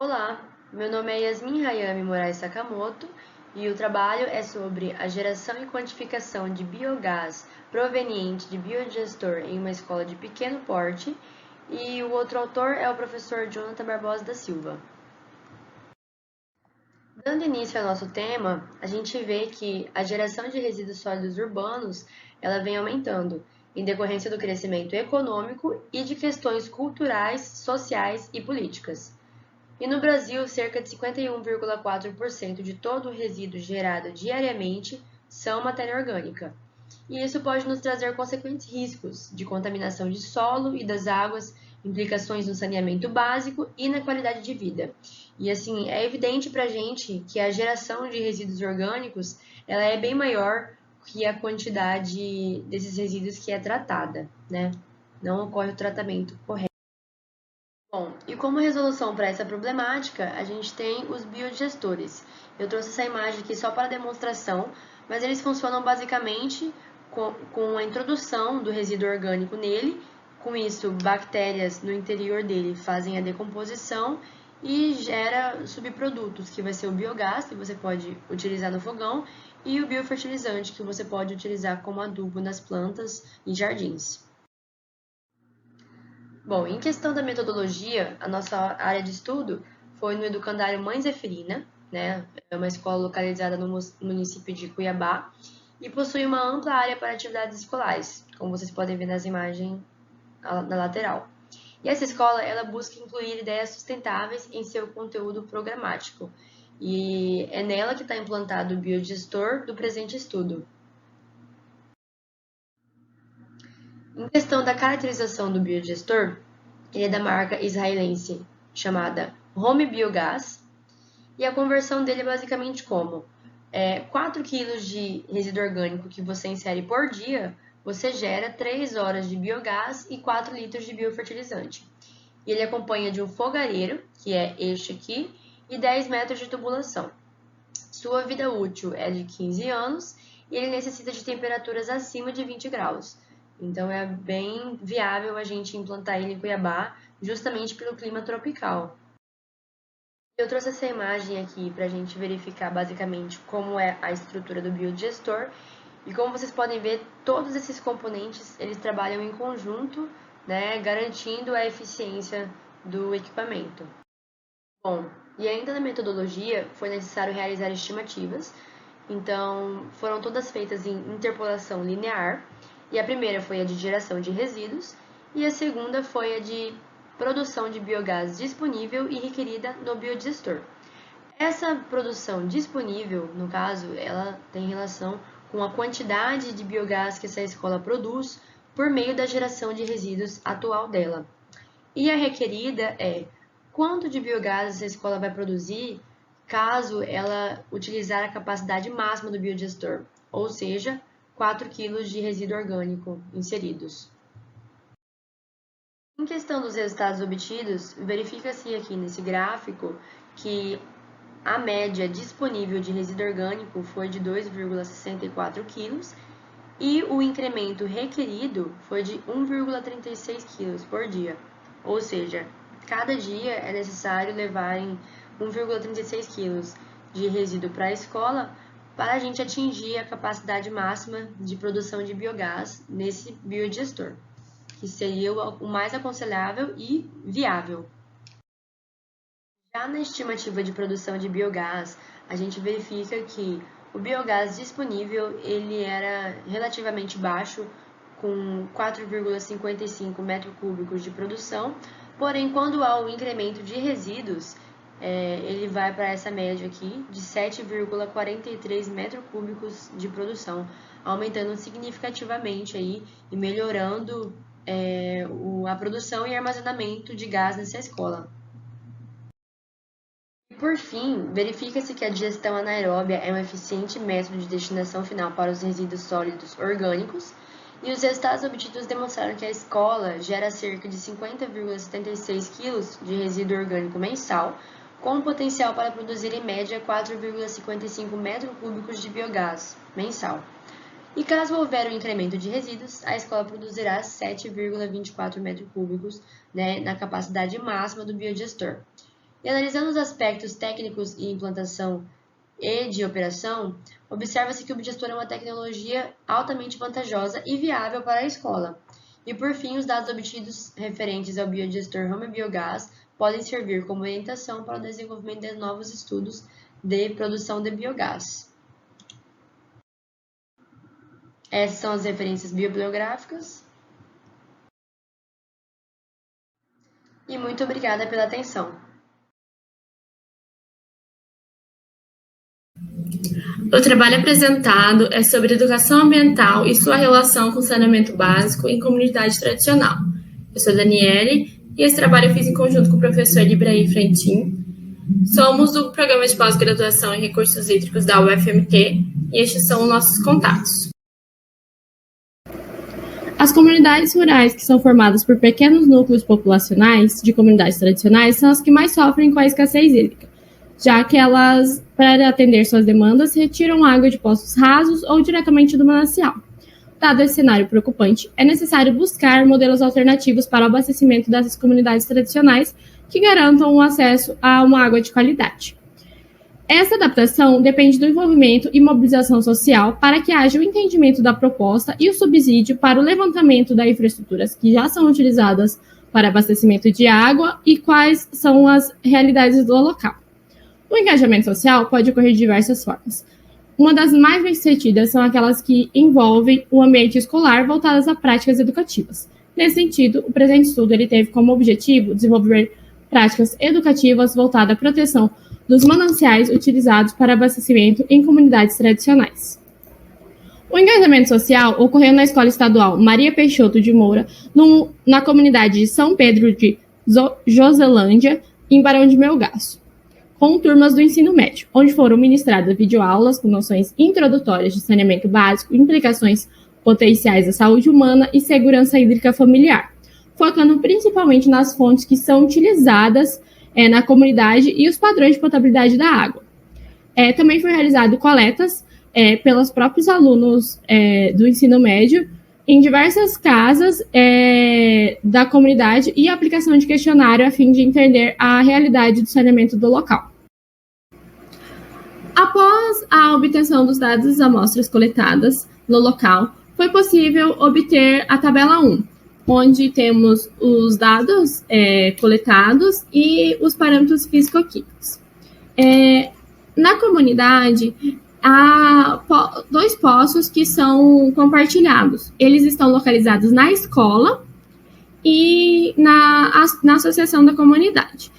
Olá, meu nome é Yasmin Hayami Moraes Sakamoto e o trabalho é sobre a geração e quantificação de biogás proveniente de biodigestor em uma escola de pequeno porte e o outro autor é o professor Jonathan Barbosa da Silva. Dando início ao nosso tema, a gente vê que a geração de resíduos sólidos urbanos ela vem aumentando em decorrência do crescimento econômico e de questões culturais, sociais e políticas. E no Brasil, cerca de 51,4% de todo o resíduo gerado diariamente são matéria orgânica. E isso pode nos trazer consequentes riscos de contaminação de solo e das águas, implicações no saneamento básico e na qualidade de vida. E assim, é evidente para a gente que a geração de resíduos orgânicos ela é bem maior que a quantidade desses resíduos que é tratada, né? Não ocorre o tratamento correto. Bom, e como resolução para essa problemática, a gente tem os biodigestores. Eu trouxe essa imagem aqui só para demonstração, mas eles funcionam basicamente com a introdução do resíduo orgânico nele. Com isso, bactérias no interior dele fazem a decomposição e gera subprodutos, que vai ser o biogás, que você pode utilizar no fogão, e o biofertilizante, que você pode utilizar como adubo nas plantas e jardins. Bom, em questão da metodologia, a nossa área de estudo foi no Educandário Mãe Zeferina, né? É uma escola localizada no município de Cuiabá e possui uma ampla área para atividades escolares, como vocês podem ver nas imagens na lateral. E essa escola, ela busca incluir ideias sustentáveis em seu conteúdo programático. E é nela que está implantado o biodigestor do presente estudo. Em questão da caracterização do biodigestor, ele é da marca israelense chamada Home Biogas e a conversão dele é basicamente como 4 kg de resíduo orgânico que você insere por dia, você gera 3 horas de biogás e 4 litros de biofertilizante. E ele acompanha de um fogareiro, que é este aqui, e 10 metros de tubulação. Sua vida útil é de 15 anos e ele necessita de temperaturas acima de 20 graus. Então é bem viável a gente implantar ele em Cuiabá, justamente pelo clima tropical. Eu trouxe essa imagem aqui para a gente verificar basicamente como é a estrutura do biodigestor e como vocês podem ver, todos esses componentes eles trabalham em conjunto, né, garantindo a eficiência do equipamento. Bom, e ainda na metodologia foi necessário realizar estimativas, então foram todas feitas em interpolação linear, e a primeira foi a de geração de resíduos, e a segunda foi a de produção de biogás disponível e requerida no biodigestor. Essa produção disponível, no caso, ela tem relação com a quantidade de biogás que essa escola produz por meio da geração de resíduos atual dela. E a requerida é quanto de biogás essa escola vai produzir caso ela utilizar a capacidade máxima do biodigestor, ou seja, 4 kg de resíduo orgânico inseridos. Em questão dos resultados obtidos, verifica-se aqui nesse gráfico que a média disponível de resíduo orgânico foi de 2,64 kg e o incremento requerido foi de 1,36 kg por dia, ou seja, cada dia é necessário levar 1,36 kg de resíduo para a escola para a gente atingir a capacidade máxima de produção de biogás nesse biodigestor, que seria o mais aconselhável e viável. Já na estimativa de produção de biogás, a gente verifica que o biogás disponível ele era relativamente baixo, com 4,55 metros cúbicos de produção, porém, quando há o incremento de resíduos, ele vai para essa média aqui de 7,43 metros cúbicos de produção, aumentando significativamente aí e melhorando a produção e armazenamento de gás nessa escola. Por fim, verifica-se que a digestão anaeróbia é um eficiente método de destinação final para os resíduos sólidos orgânicos, e os resultados obtidos demonstraram que a escola gera cerca de 50,76 kg de resíduo orgânico mensal, com um potencial para produzir em média 4,55 metros cúbicos de biogás mensal. E caso houver um incremento de resíduos, a escola produzirá 7,24 metros cúbicos, né, na capacidade máxima do biodigestor. E analisando os aspectos técnicos e implantação e de operação, observa-se que o biodigestor é uma tecnologia altamente vantajosa e viável para a escola. E por fim, os dados obtidos referentes ao biodigestor Home Biogás podem servir como orientação para o desenvolvimento de novos estudos de produção de biogás. Essas são as referências bibliográficas. E muito obrigada pela atenção. O trabalho apresentado é sobre educação ambiental e sua relação com saneamento básico em comunidade tradicional. Eu sou Daniele e esse trabalho eu fiz em conjunto com o professor Ibrahim Frentin. Somos do Programa de Pós-Graduação em Recursos Hídricos da UFMT e estes são os nossos contatos. As comunidades rurais que são formadas por pequenos núcleos populacionais de comunidades tradicionais são as que mais sofrem com a escassez hídrica, já que elas, para atender suas demandas, retiram água de poços rasos ou diretamente do manancial. Dado esse cenário preocupante, é necessário buscar modelos alternativos para o abastecimento dessas comunidades tradicionais que garantam o acesso a uma água de qualidade. Essa adaptação depende do envolvimento e mobilização social para que haja o entendimento da proposta e o subsídio para o levantamento das infraestruturas que já são utilizadas para abastecimento de água e quais são as realidades do local. O engajamento social pode ocorrer de diversas formas. Uma das mais bem-sucedidas são aquelas que envolvem o ambiente escolar voltadas a práticas educativas. Nesse sentido, o presente estudo ele teve como objetivo desenvolver práticas educativas voltadas à proteção dos mananciais utilizados para abastecimento em comunidades tradicionais. O engajamento social ocorreu na Escola Estadual Maria Peixoto de Moura, na comunidade de São Pedro de Joselândia, em Barão de Melgaço, com turmas do ensino médio, onde foram ministradas videoaulas com noções introdutórias de saneamento básico, implicações potenciais da saúde humana e segurança hídrica familiar, focando principalmente nas fontes que são utilizadas na comunidade e os padrões de potabilidade da água. Também foi realizado coletas pelos próprios alunos do ensino médio em diversas casas da comunidade e a aplicação de questionário a fim de entender a realidade do saneamento do local. Após a obtenção dos dados das amostras coletadas no local, foi possível obter a tabela 1, onde temos os dados coletados e os parâmetros físico-químicos. Na comunidade, há 2 poços que são compartilhados. Eles estão localizados na escola e na associação da comunidade,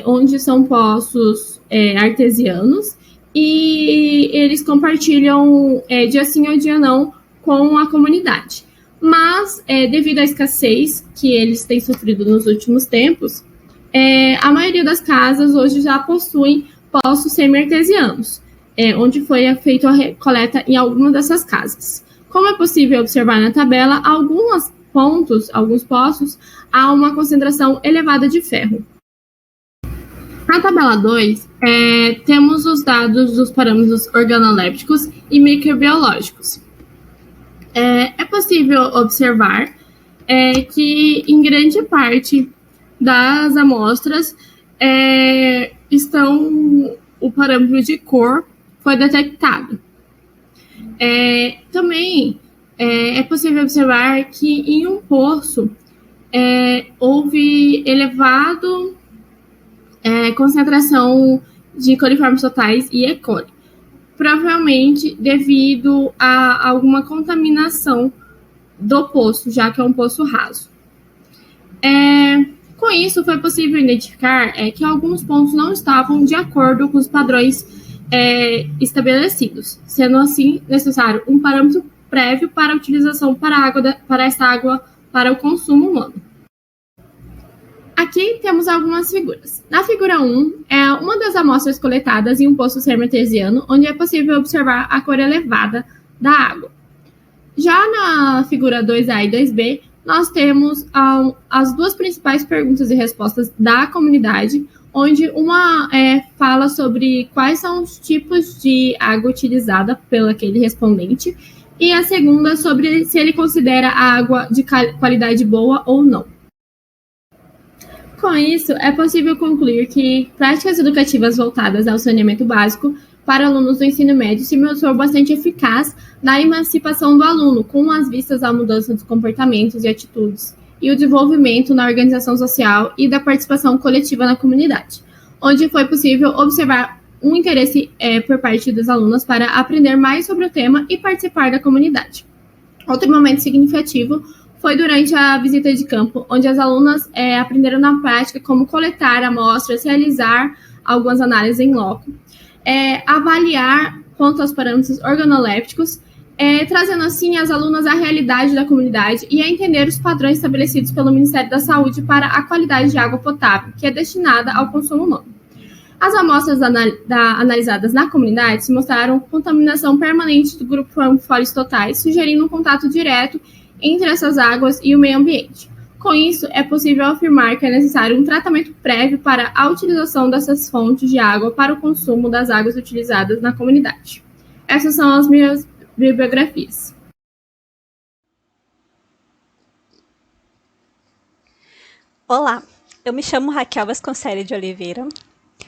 onde são poços artesianos e eles compartilham dia sim ou dia não com a comunidade. Mas, devido à escassez que eles têm sofrido nos últimos tempos, a maioria das casas hoje já possuem poços semi-artesianos, onde foi feita a coleta em algumas dessas casas. Como é possível observar na tabela, alguns poços, há uma concentração elevada de ferro. Na tabela 2, temos os dados dos parâmetros organolépticos e microbiológicos. É possível observar que em grande parte das amostras o parâmetro de cor foi detectado. Também é possível observar que em um poço houve elevado concentração de coliformes totais e E. coli, provavelmente devido a alguma contaminação do poço, já que é um poço raso. Com isso, foi possível identificar que alguns pontos não estavam de acordo com os padrões estabelecidos, sendo assim necessário um parâmetro prévio para a utilização para essa água para o consumo humano. Aqui temos algumas figuras. Na figura 1, é uma das amostras coletadas em um poço semi-artesiano, onde é possível observar a cor elevada da água. Já na figura 2A e 2B, nós temos as 2 principais perguntas e respostas da comunidade, onde uma fala sobre quais são os tipos de água utilizada pelo aquele respondente, e a segunda sobre se ele considera a água de qualidade boa ou não. Com isso, é possível concluir que práticas educativas voltadas ao saneamento básico para alunos do ensino médio se mostrou bastante eficaz na emancipação do aluno, com as vistas à mudança dos comportamentos e atitudes, e o desenvolvimento na organização social e da participação coletiva na comunidade, onde foi possível observar um interesse por parte das alunas para aprender mais sobre o tema e participar da comunidade. Outro momento significativo foi durante a visita de campo, onde as alunas aprenderam na prática como coletar amostras, realizar algumas análises em loco, avaliar quanto aos parâmetros organolépticos, trazendo assim as alunas à realidade da comunidade e a entender os padrões estabelecidos pelo Ministério da Saúde para a qualidade de água potável, que é destinada ao consumo humano. As amostras analisadas na comunidade se mostraram contaminação permanente do grupo fólios totais, sugerindo um contato direto entre essas águas e o meio ambiente. Com isso, é possível afirmar que é necessário um tratamento prévio para a utilização dessas fontes de água para o consumo das águas utilizadas na comunidade. Essas são as minhas bibliografias. Olá, eu me chamo Raquel Vasconcelos de Oliveira,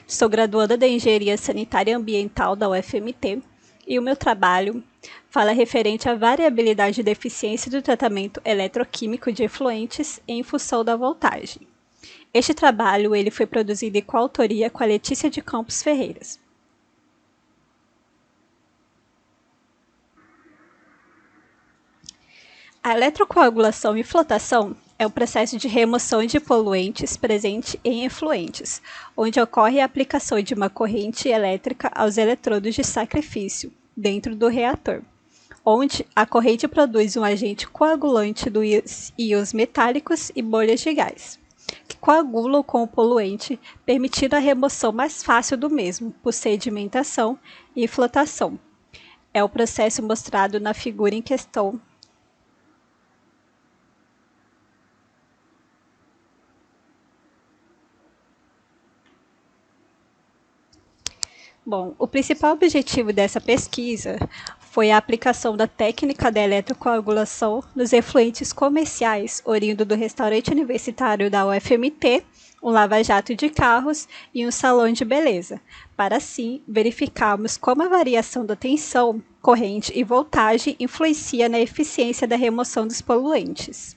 sou graduanda da Engenharia Sanitária e Ambiental da UFMT e o meu trabalho fala referente à variabilidade da eficiência do tratamento eletroquímico de efluentes em função da voltagem. Este trabalho ele foi produzido em coautoria com a Letícia de Campos Ferreiras. A eletrocoagulação e flotação é o processo de remoção de poluentes presente em efluentes, onde ocorre a aplicação de uma corrente elétrica aos eletrodos de sacrifício dentro do reator, onde a corrente produz um agente coagulante dos íons metálicos e bolhas de gás, que coagulam com o poluente, permitindo a remoção mais fácil do mesmo, por sedimentação e flotação. É o processo mostrado na figura em questão. Bom, o principal objetivo dessa pesquisa foi a aplicação da técnica da eletrocoagulação nos efluentes comerciais oriundo do restaurante universitário da UFMT, um lava-jato de carros e um salão de beleza, para assim verificarmos como a variação da tensão, corrente e voltagem influencia na eficiência da remoção dos poluentes.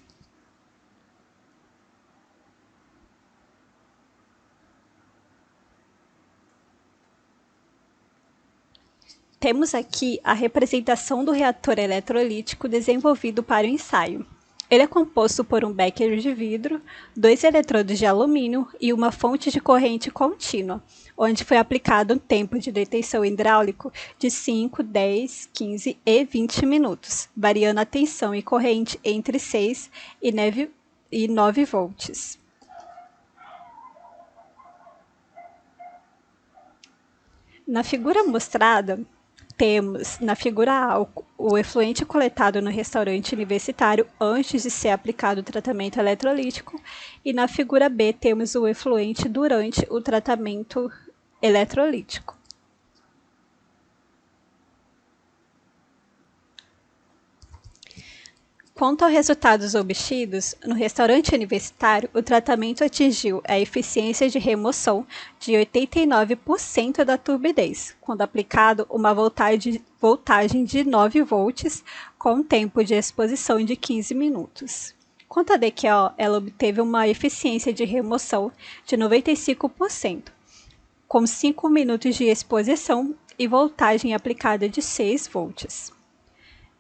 Temos aqui a representação do reator eletrolítico desenvolvido para o ensaio. Ele é composto por um becker de vidro, 2 eletrodos de alumínio e uma fonte de corrente contínua, onde foi aplicado um tempo de detenção hidráulico de 5, 10, 15 e 20 minutos, variando a tensão e corrente entre 6 e 9 volts. Na figura mostrada, temos, na figura A, o efluente coletado no restaurante universitário antes de ser aplicado o tratamento eletrolítico, e na figura B temos o efluente durante o tratamento eletrolítico. Quanto aos resultados obtidos, no restaurante universitário, o tratamento atingiu a eficiência de remoção de 89% da turbidez, quando aplicado uma voltagem de 9 volts, com um tempo de exposição de 15 minutos. Quanto à DQO, ela obteve uma eficiência de remoção de 95%, com 5 minutos de exposição e voltagem aplicada de 6 volts.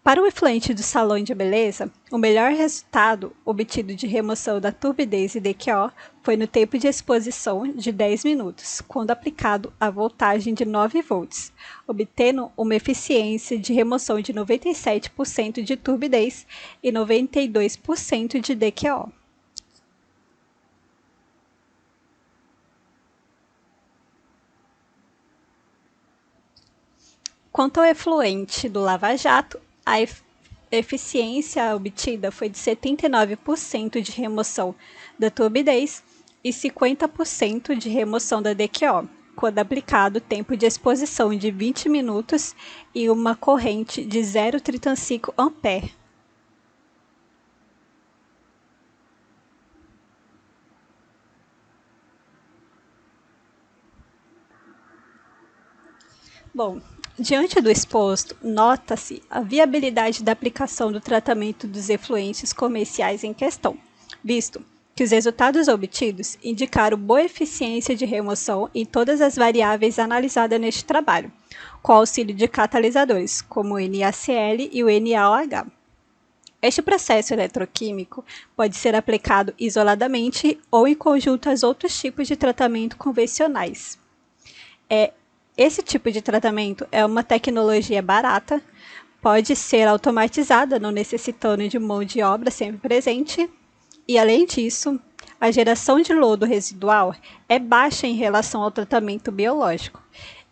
Para o efluente do salão de beleza, o melhor resultado obtido de remoção da turbidez e DQO foi no tempo de exposição de 10 minutos, quando aplicado a voltagem de 9 volts, obtendo uma eficiência de remoção de 97% de turbidez e 92% de DQO. Quanto ao efluente do lava-jato, a eficiência obtida foi de 79% de remoção da turbidez e 50% de remoção da DQO, quando aplicado tempo de exposição de 20 minutos e uma corrente de 0,35 A. Bom, diante do exposto, nota-se a viabilidade da aplicação do tratamento dos efluentes comerciais em questão, visto que os resultados obtidos indicaram boa eficiência de remoção em todas as variáveis analisadas neste trabalho, com auxílio de catalisadores, como o NaCl e o NaOH. Este processo eletroquímico pode ser aplicado isoladamente ou em conjunto aos outros tipos de tratamento convencionais. Esse tipo de tratamento é uma tecnologia barata, pode ser automatizada, não necessitando de mão de obra sempre presente, e além disso, a geração de lodo residual é baixa em relação ao tratamento biológico,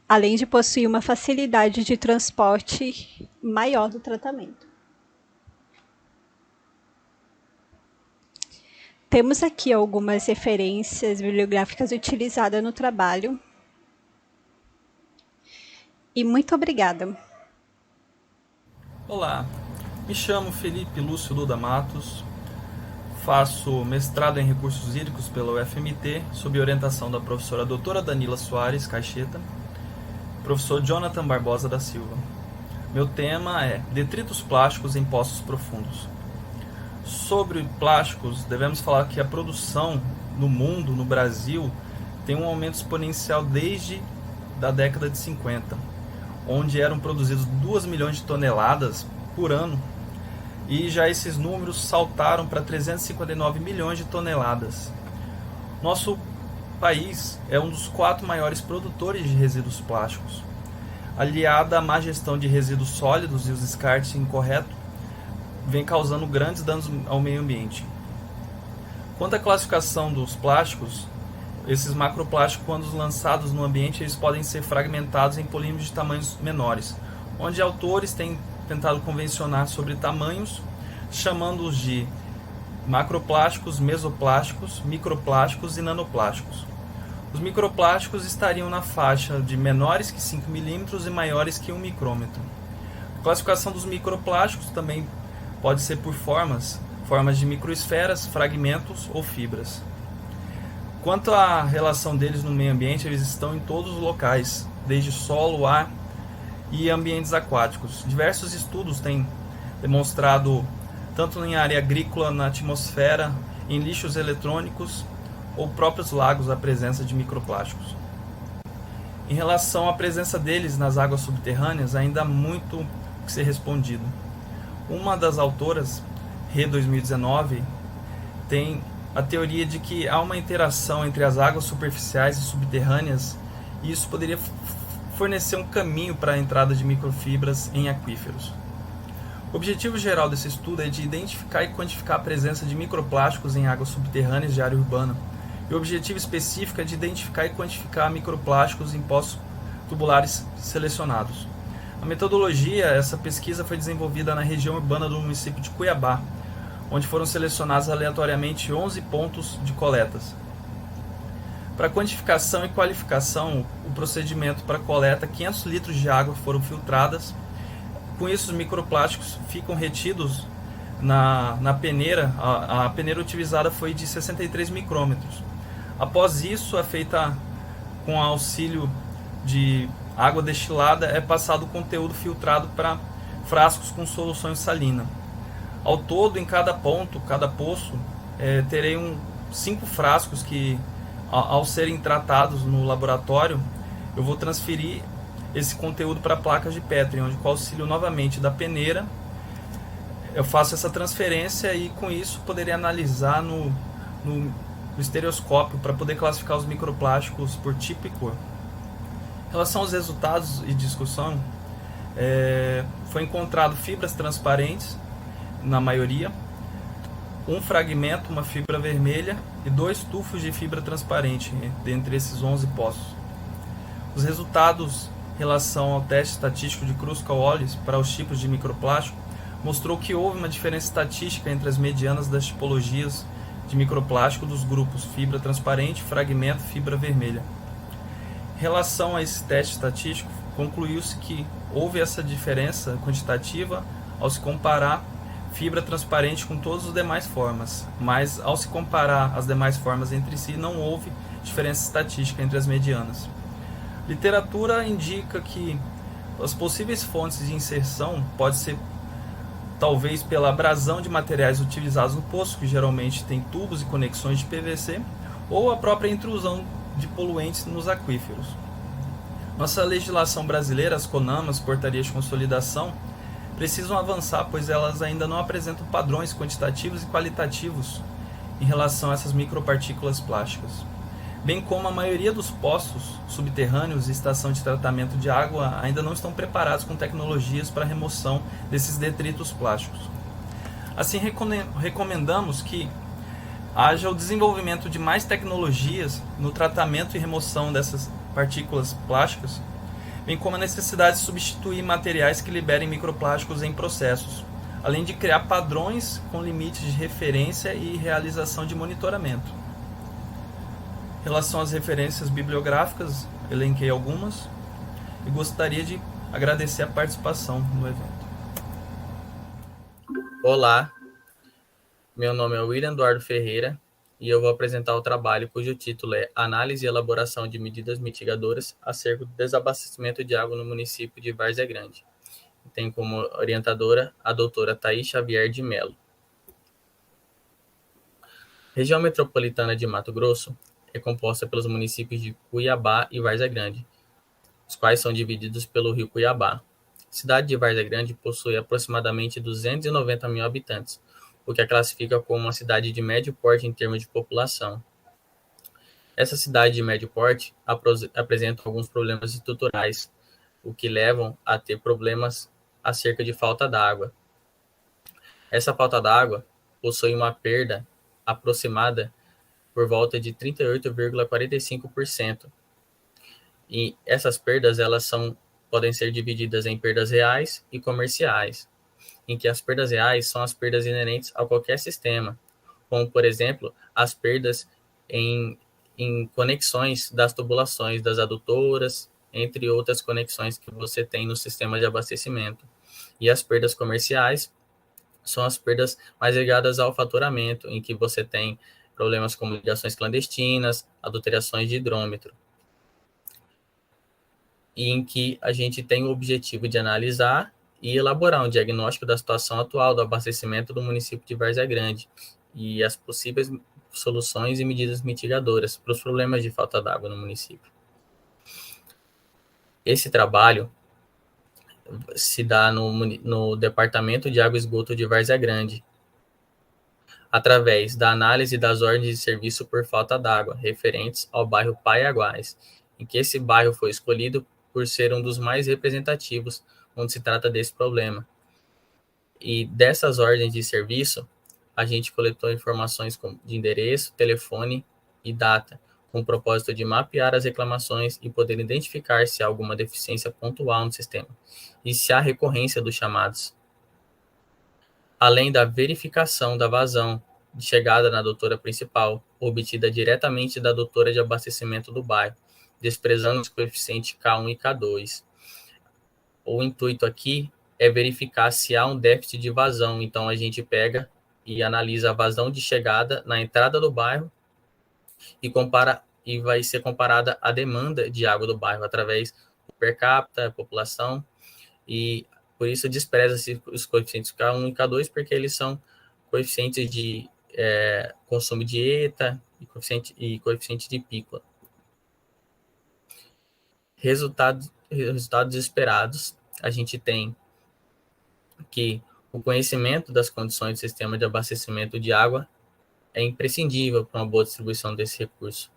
além de possuir uma facilidade de transporte maior do tratamento. Temos aqui algumas referências bibliográficas utilizadas no trabalho. E muito obrigada. Olá, me chamo Felipe Lúcio Duda Matos, faço mestrado em recursos hídricos pela UFMT, sob orientação da professora doutora Danila Soares Caixeta, professor Jonathan Barbosa da Silva. Meu tema é detritos plásticos em poços profundos. Sobre plásticos, devemos falar que a produção no mundo, no Brasil, tem um aumento exponencial desde a década de 50, onde eram produzidos 2 milhões de toneladas por ano, e já esses números saltaram para 359 milhões de toneladas. Nosso país é um dos 4 maiores produtores de resíduos plásticos. Aliada à má gestão de resíduos sólidos e os descartes incorretos, vem causando grandes danos ao meio ambiente. Quanto à classificação dos plásticos, esses macroplásticos, quando lançados no ambiente, eles podem ser fragmentados em polímeros de tamanhos menores, onde autores têm tentado convencionar sobre tamanhos, chamando-os de macroplásticos, mesoplásticos, microplásticos e nanoplásticos. Os microplásticos estariam na faixa de menores que 5 milímetros e maiores que 1 micrômetro. A classificação dos microplásticos também pode ser por formas de microesferas, fragmentos ou fibras. Quanto à relação deles no meio ambiente, eles estão em todos os locais, desde solo, ar e ambientes aquáticos. Diversos estudos têm demonstrado, tanto em área agrícola, na atmosfera, em lixos eletrônicos ou próprios lagos, a presença de microplásticos. Em relação à presença deles nas águas subterrâneas, ainda há muito que ser respondido. Uma das autoras, Rê 2019, tem a teoria de que há uma interação entre as águas superficiais e subterrâneas, e isso poderia fornecer um caminho para a entrada de microfibras em aquíferos. O objetivo geral desse estudo é de identificar e quantificar a presença de microplásticos em águas subterrâneas de área urbana, e o objetivo específico é de identificar e quantificar microplásticos em poços tubulares selecionados. A metodologia, essa pesquisa foi desenvolvida na região urbana do município de Cuiabá, onde foram selecionados aleatoriamente 11 pontos de coletas. Para quantificação e qualificação, o procedimento para coleta, 500 litros de água foram filtradas. Com isso, os microplásticos ficam retidos na peneira. A peneira utilizada foi de 63 micrômetros. Após isso, é feita com auxílio de água destilada, é passado o conteúdo filtrado para frascos com solução salina. Ao todo, em cada ponto, cada poço, terei 5 frascos que, ao serem tratados no laboratório, eu vou transferir esse conteúdo para placas de Petri, onde com o auxílio novamente da peneira, eu faço essa transferência e com isso poderia analisar no estereoscópio para poder classificar os microplásticos por tipo e cor. Em relação aos resultados e discussão, foi encontrado fibras transparentes, na maioria, um fragmento, uma fibra vermelha e 2 tufos de fibra transparente, dentre esses 11 poços. Os resultados em relação ao teste estatístico de Kruskal-Wallis para os tipos de microplástico mostrou que houve uma diferença estatística entre as medianas das tipologias de microplástico dos grupos fibra transparente, fragmento, fibra vermelha. Em relação a esse teste estatístico, concluiu-se que houve essa diferença quantitativa ao se comparar fibra transparente com todas as demais formas, mas ao se comparar as demais formas entre si, não houve diferença estatística entre as medianas. Literatura indica que As possíveis fontes de inserção pode ser talvez pela abrasão de materiais utilizados no poço, que geralmente tem tubos e conexões de PVC, ou a própria intrusão de poluentes nos aquíferos. Nossa legislação brasileira, as CONAMAs, portarias de consolidação, precisam avançar, pois elas ainda não apresentam padrões quantitativos e qualitativos em relação a essas micropartículas plásticas. Bem como a maioria dos poços subterrâneos e estação de tratamento de água ainda não estão preparados com tecnologias para a remoção desses detritos plásticos. Assim, recomendamos que haja o desenvolvimento de mais tecnologias no tratamento e remoção dessas partículas plásticas, bem como a necessidade de substituir materiais que liberem microplásticos em processos, além de criar padrões com limites de referência e realização de monitoramento. Em relação às referências bibliográficas, elenquei algumas e gostaria de agradecer a participação no evento. Olá, meu nome é William Eduardo Ferreira e eu vou apresentar o trabalho cujo título é Análise e Elaboração de Medidas Mitigadoras acerca do desabastecimento de água no município de Várzea Grande. Tem como orientadora a doutora Thaís Xavier de Mello. Região Metropolitana de Mato Grosso é composta pelos municípios de Cuiabá e Várzea Grande, os quais são divididos pelo rio Cuiabá. A cidade de Várzea Grande possui aproximadamente 290 mil habitantes, o que a classifica como uma cidade de médio porte em termos de população. Essa cidade de médio porte apresenta alguns problemas estruturais, o que levam a ter problemas acerca de falta d'água. Essa falta d'água possui uma perda aproximada por volta de 38,45%. E essas perdas podem ser divididas em perdas reais e comerciais, em que as perdas reais são as perdas inerentes a qualquer sistema, como, por exemplo, as perdas em conexões das tubulações, das adutoras, entre outras conexões que você tem no sistema de abastecimento. E as perdas comerciais são as perdas mais ligadas ao faturamento, em que você tem problemas como ligações clandestinas, adulterações de hidrômetro, e em que a gente tem o objetivo de analisar e elaborar um diagnóstico da situação atual do abastecimento do município de Várzea Grande e as possíveis soluções e medidas mitigadoras para os problemas de falta d'água no município. Esse trabalho se dá no Departamento de Água e Esgoto de Várzea Grande, através da análise das ordens de serviço por falta d'água, referentes ao bairro Paiaguás, em que esse bairro foi escolhido por ser um dos mais representativos quando se trata desse problema. E dessas ordens de serviço, a gente coletou informações de endereço, telefone e data, com o propósito de mapear as reclamações e poder identificar se há alguma deficiência pontual no sistema e se há recorrência dos chamados. Além da verificação da vazão de chegada na adutora principal, obtida diretamente da adutora de abastecimento do bairro, desprezando os coeficientes K1 e K2. O intuito aqui é verificar se há um déficit de vazão, então a gente pega e analisa a vazão de chegada na entrada do bairro e vai ser comparada a demanda de água do bairro através do per capita, população, e por isso despreza-se os coeficientes K1 e K2, porque eles são coeficientes de consumo de ETA e coeficiente de pico. Resultados esperados, a gente tem que o conhecimento das condições do sistema de abastecimento de água é imprescindível para uma boa distribuição desse recurso.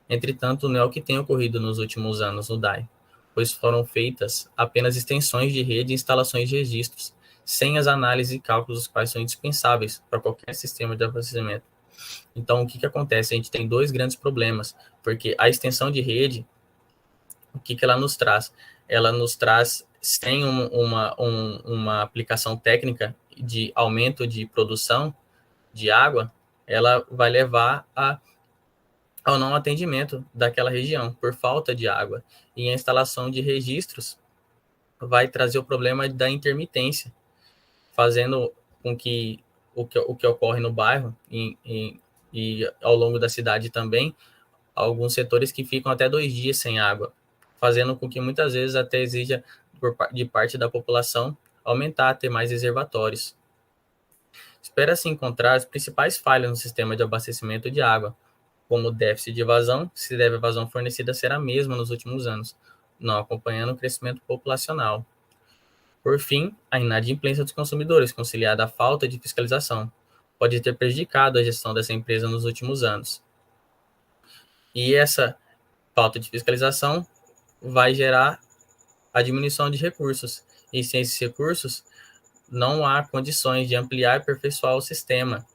Entretanto, não é o que tem ocorrido nos últimos anos no DAI, pois foram feitas apenas extensões de rede e instalações de registros, sem as análises e cálculos os quais são indispensáveis para qualquer sistema de abastecimento. Então, o que acontece? A gente tem dois grandes problemas, porque a extensão de rede, o que ela nos traz? Ela nos traz, sem uma aplicação técnica de aumento de produção de água, ela vai levar ao não atendimento daquela região, por falta de água. E a instalação de registros vai trazer o problema da intermitência, fazendo com que o que ocorre no bairro e ao longo da cidade também, alguns setores que ficam até 2 dias sem água, fazendo com que muitas vezes até exija de parte da população aumentar a ter mais reservatórios. Espera-se encontrar as principais falhas no sistema de abastecimento de água, como o déficit de vazão, se deve a vazão fornecida ser a mesma nos últimos anos, não acompanhando o crescimento populacional. Por fim, a inadimplência dos consumidores, conciliada à falta de fiscalização, pode ter prejudicado a gestão dessa empresa nos últimos anos. E essa falta de fiscalização vai gerar a diminuição de recursos. E sem esses recursos, não há condições de ampliar e aperfeiçoar o sistema,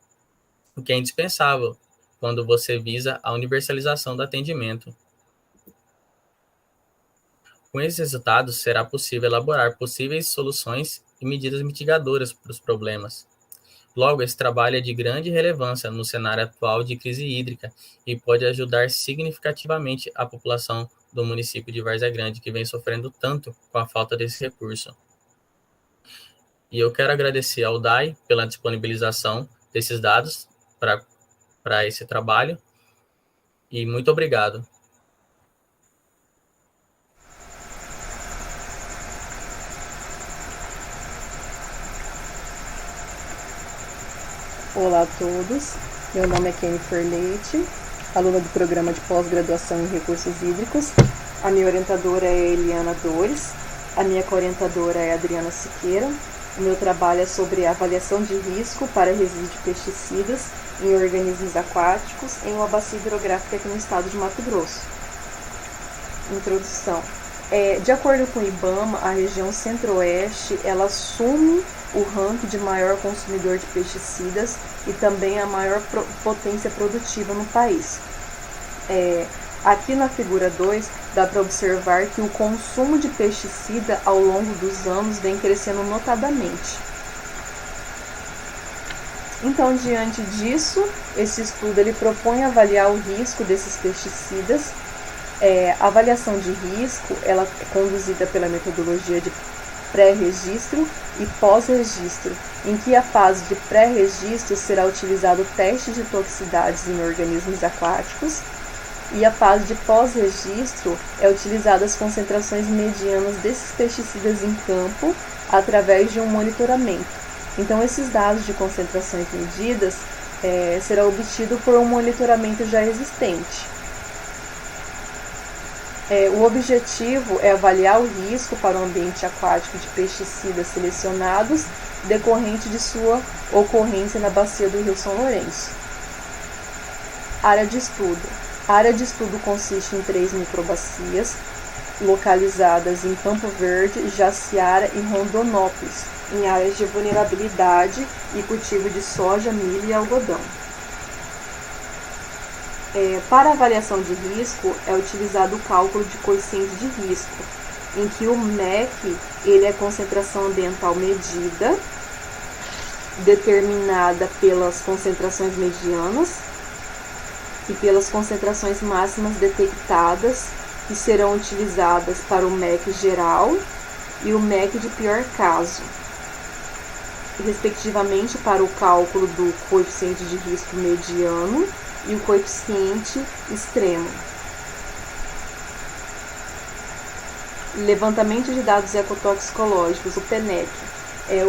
o que é indispensável quando você visa a universalização do atendimento. Com esses resultados, será possível elaborar possíveis soluções e medidas mitigadoras para os problemas. Logo, esse trabalho é de grande relevância no cenário atual de crise hídrica e pode ajudar significativamente a população do município de Várzea Grande, que vem sofrendo tanto com a falta desse recurso. E eu quero agradecer ao DAI pela disponibilização desses dados para esse trabalho, e muito obrigado. Olá a todos, meu nome é Kennifer Leite, aluna do programa de pós-graduação em recursos hídricos. A minha orientadora é Eliana Dores, a minha co-orientadora é Adriana Siqueira. O meu trabalho é sobre a avaliação de risco para resíduos de pesticidas em organismos aquáticos em uma bacia hidrográfica aqui no estado de Mato Grosso. Introdução. De acordo com o IBAMA, a região centro-oeste ela assume o ranking de maior consumidor de pesticidas e também a maior potência produtiva no país. Aqui na figura 2, dá para observar que o consumo de pesticida ao longo dos anos vem crescendo notadamente. Então, diante disso, esse estudo ele propõe avaliar o risco desses pesticidas. A avaliação de risco ela é conduzida pela metodologia de pré-registro e pós-registro, em que a fase de pré-registro será utilizado o teste de toxicidades em organismos aquáticos e a fase de pós-registro é utilizada as concentrações medianas desses pesticidas em campo através de um monitoramento. Então, esses dados de concentrações medidas serão obtidos por um monitoramento já existente. O objetivo é avaliar o risco para o ambiente aquático de pesticidas selecionados decorrente de sua ocorrência na bacia do Rio São Lourenço. Área de estudo. A área de estudo consiste em 3 microbacias, localizadas em Campo Verde, Jaciara e Rondonópolis, em áreas de vulnerabilidade e cultivo de soja, milho e algodão. Para avaliação de risco, é utilizado o cálculo de coeficiente de risco, em que o MEC ele é a concentração ambiental medida, determinada pelas concentrações medianas e pelas concentrações máximas detectadas, que serão utilizadas para o MEC geral e o MEC de pior caso, respectivamente para o cálculo do coeficiente de risco mediano e o coeficiente extremo. Levantamento de dados ecotoxicológicos, o PENEC.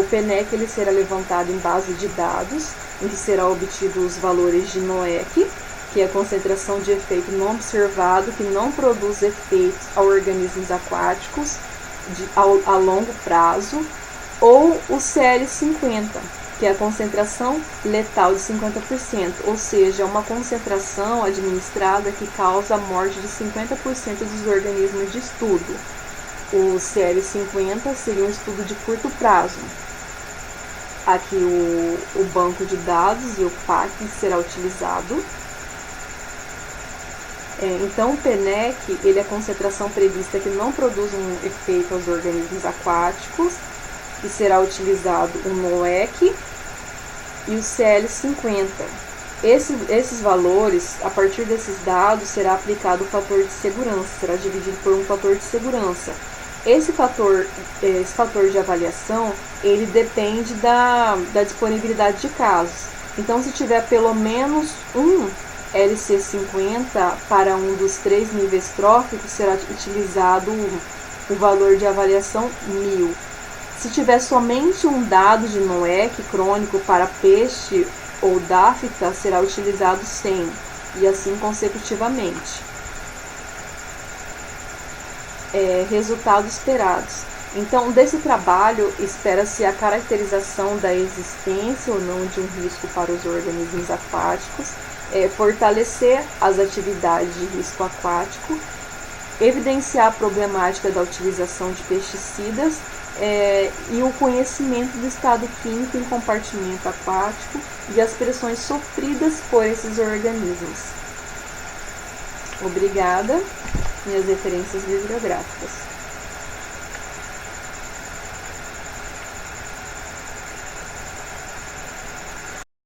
O PENEC ele será levantado em base de dados, em que será obtido os valores de NOEC, que é a concentração de efeito não observado, que não produz efeitos a organismos aquáticos a longo prazo, ou o CL50, que é a concentração letal de 50%, ou seja, uma concentração administrada que causa a morte de 50% dos organismos de estudo. O CL50 seria um estudo de curto prazo. Aqui o banco de dados e o PAC será utilizado. Então, o PENEC ele é a concentração prevista que não produz um efeito aos organismos aquáticos, que será utilizado o NOEC e o CL50. Esses valores, a partir desses dados, será aplicado o fator de segurança, será dividido por um fator de segurança. Esse fator de avaliação, ele depende da disponibilidade de casos. Então, se tiver pelo menos um LC50 para um dos 3 níveis tróficos, será utilizado o valor de avaliação 1000. Se tiver somente um dado de NOEC crônico para peixe ou DAFTA, será utilizado 100, e assim consecutivamente. Resultados esperados. Então, desse trabalho, espera-se a caracterização da existência ou não de um risco para os organismos aquáticos, fortalecer as atividades de risco aquático, evidenciar a problemática da utilização de pesticidas e o conhecimento do estado químico em compartimento aquático e as pressões sofridas por esses organismos. Obrigada. Minhas referências bibliográficas.